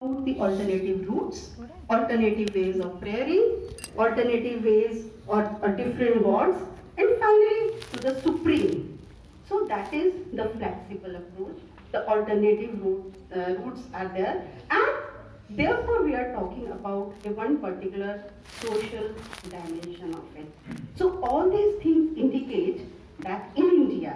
The alternative routes, alternative ways of praying, alternative ways or different gods, and finally to the supreme. So that is the flexible approach. The alternative routes are there, and therefore we are talking about a one particular social dimension of it. So all these things indicate that in India,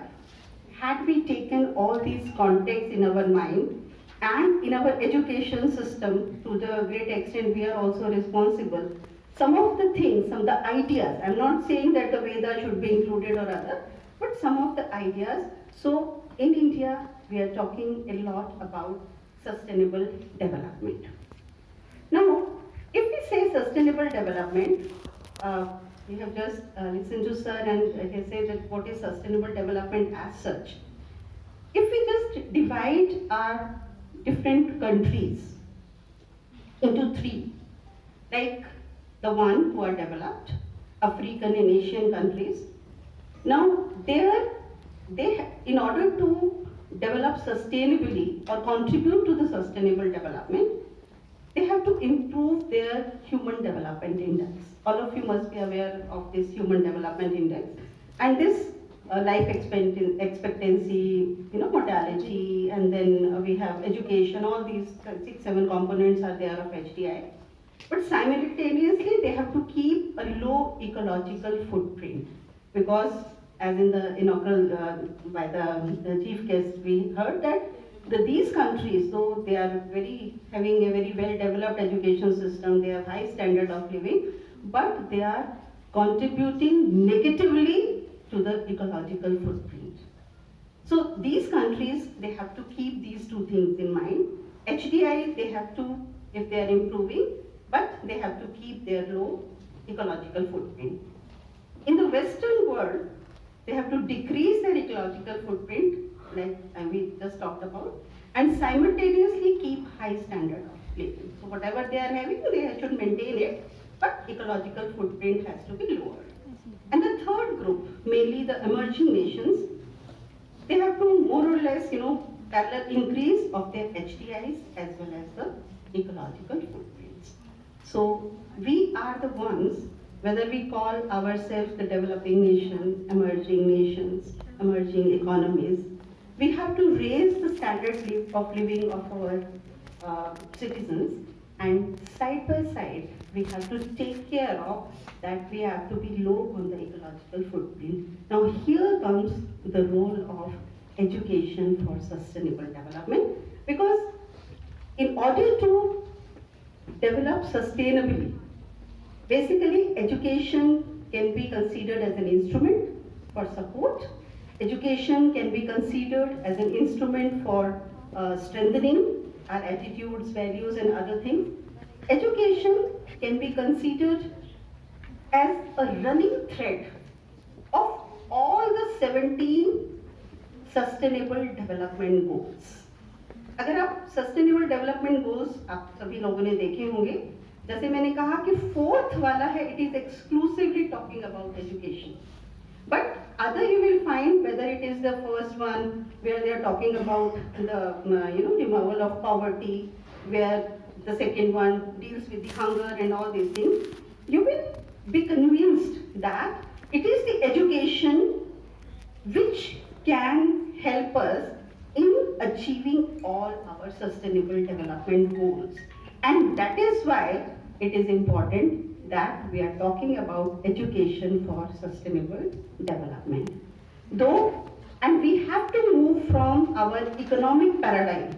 had we taken all these contexts in our mind, and in our education system, to the great extent we are also responsible. Some of the things, some of the ideas, I'm not saying that the Veda should be included or other, but some of the ideas. So in India, we are talking a lot about sustainable development. Now, if we say sustainable development, we have just listened to Sir and he said that what is sustainable development as such. If we just divide our different countries into three, like the one who are developed, African and Asian countries. Now, in order to develop sustainably or contribute to the sustainable development, they have to improve their human development index. All of you must be aware of this human development index. And this life expectancy, mortality, and then we have education, all these 6-7 components are there of HDI. But simultaneously, they have to keep a low ecological footprint because, as in the inaugural by the chief guest, we heard that these countries, though they are having a very well developed education system, they have high standard of living, but they are contributing negatively to the ecological footprint. So these countries, they have to keep these two things in mind. HDI, they have to, if they are improving, but they have to keep their low ecological footprint. In the Western world, they have to decrease their ecological footprint, like we just talked about, and simultaneously keep high standard of living. So whatever they are having, they should maintain it, but ecological footprint has to be lower. And the third group, mainly the emerging nations, they have to more or less, parallel increase of their HDIs as well as the ecological footprints. So we are the ones, whether we call ourselves the developing nations, emerging economies, we have to raise the standard of living of our citizens, and side by side, we have to take care of that we have to be low on the ecological footprint. Now here comes the role of education for sustainable development, because in order to develop sustainably, basically education can be considered as an instrument for support. Education can be considered as an instrument for strengthening our attitudes, values, and other things. Education can be considered as a running thread of all the 17 sustainable development goals. अगर आप sustainable development goals आप सभी लोगों ने देखे होंगे, जैसे मैंने कहा कि फोर्थ वाला है, it is exclusively talking about education. But other you will find, whether it is the first one where they are talking about the removal of poverty, where the second one deals with the hunger and all these things, you will be convinced that it is the education which can help us in achieving all our sustainable development goals. And that is why it is important that we are talking about education for sustainable development. Though, and we have to move from our economic paradigm.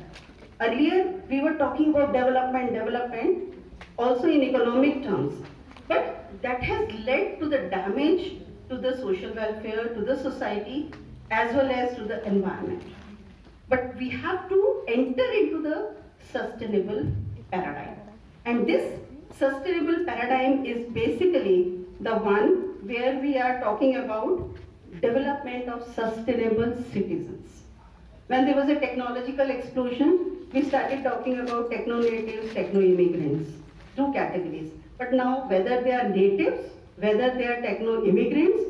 Earlier, we were talking about development, also in economic terms. But that has led to the damage to the social welfare, to the society, as well as to the environment. But we have to enter into the sustainable paradigm. And this sustainable paradigm is basically the one where we are talking about development of sustainable citizens. When there was a technological explosion, we started talking about techno-natives, techno-immigrants, two categories. But now, whether they are natives, whether they are techno-immigrants,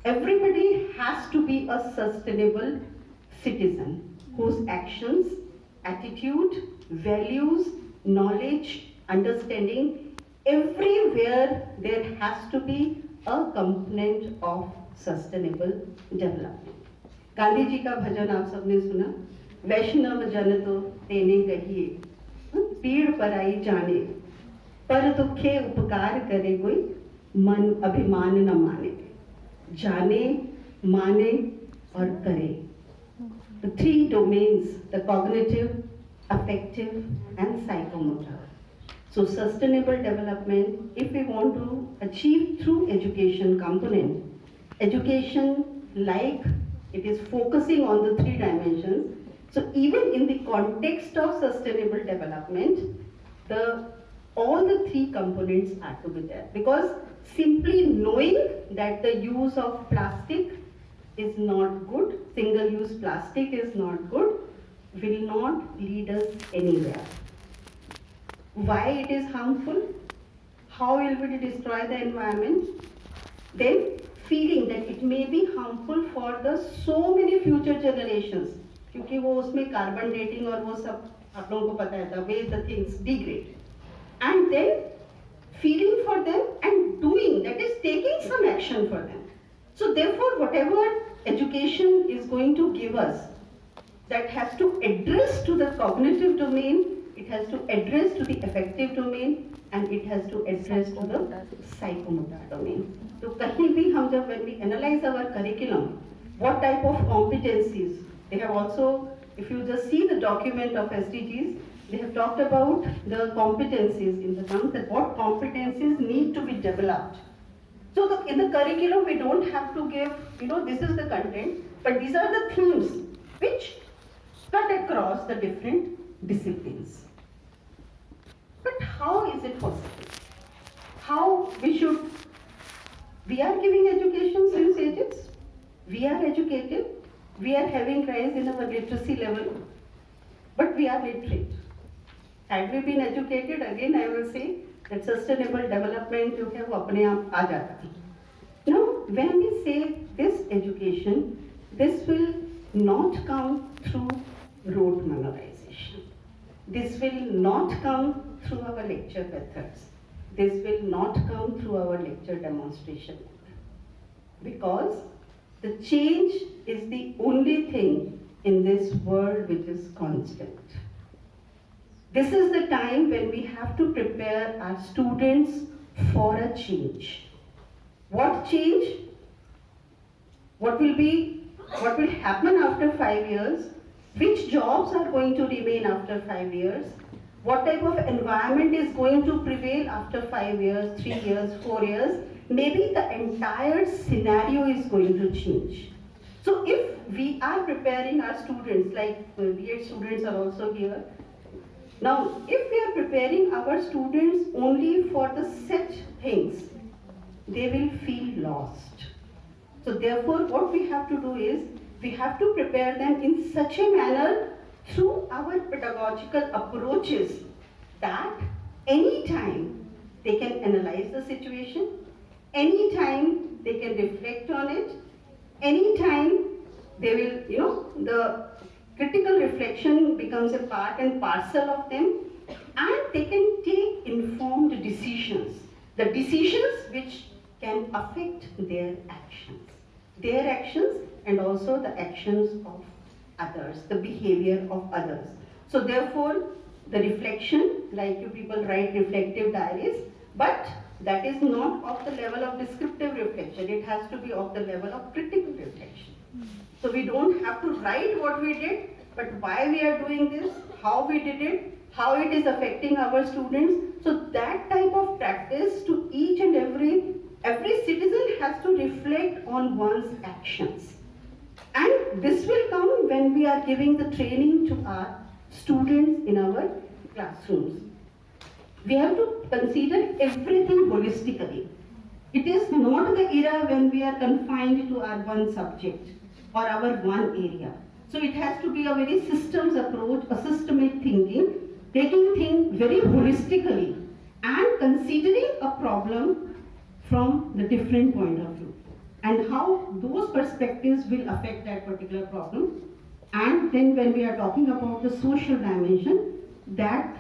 everybody has to be a sustainable citizen whose actions, attitude, values, knowledge, understanding, everywhere there has to be a component of sustainable development. Gandhi ji का भजन आप सबने सुना, वैष्णव जन तो तेने कहिए, पीड़ पराई जाने, पर दुखे उपकार करे कोई, मन अभिमान न माने, जाने, माने और करे. The three domains, the cognitive, affective and psychomotor. So sustainable development, if we want to achieve through education component, education like it is focusing on the three dimensions. So even in the context of sustainable development, all the three components are to be there, because simply knowing that the use of plastic is not good, single-use plastic is not good, will not lead us anywhere. Why it is harmful? How will it destroy the environment? Then feeling that it may be harmful for the so many future generations, क्योंकि वो उसमें carbon dating और वो सब आप लोगों को पता है, the way the things degrade, and then feeling for them and doing, that is taking some action for them. So therefore, whatever education is going to give us, that has to address to the cognitive domain, it has to address to the affective domain, and it has to address to the psychomotor domain. So kahin bhi hum jab when we analyze our curriculum, what type of competencies, they have also, if you just see the document of SDGs, they have talked about the competencies in the terms that what competencies need to be developed. So in the curriculum, we don't have to give, this is the content, but these are the themes which cut across the different disciplines. But how is it possible? How we are giving education since ages, we are educated, we are having rise in our literacy level, but we are literate. Had we been educated, again I will say that sustainable development जो है वो अपने आप आ जाता है. Now, when we say this education, this will not come through rote memorization. This will not come through our lecture methods. This will not come through our lecture demonstration. Because the change is the only thing in this world which is constant. This is the time when we have to prepare our students for a change. What change? What will happen after 5 years? Which jobs are going to remain after 5 years? What type of environment is going to prevail after 5 years, 3 years, 4 years? Maybe the entire scenario is going to change. So if we are preparing our students, like B.Ed students are also here, now if we are preparing our students only for the set things, they will feel lost. So therefore what we have to do is, we have to prepare them in such a manner through our pedagogical approaches that anytime they can analyze the situation, anytime they can reflect on it, anytime they will, the critical reflection becomes a part and parcel of them, and they can take informed decisions. The decisions which can affect their actions and also the actions of others, the behavior of others. So therefore, the reflection, like you people write reflective diaries, but that is not of the level of descriptive reflection. It has to be of the level of critical reflection. So we don't have to write what we did, but why we are doing this, how we did it, how it is affecting our students. So that type of practice to each and every citizen has to reflect on one's actions. And this will come when we are giving the training to our students in our classrooms. We have to consider everything holistically. It is not the era when we are confined to our one subject or our one area. So it has to be a very systems approach, a systemic thinking, taking things very holistically and considering a problem from the different point of view and how those perspectives will affect that particular problem. And then when we are talking about the social dimension, that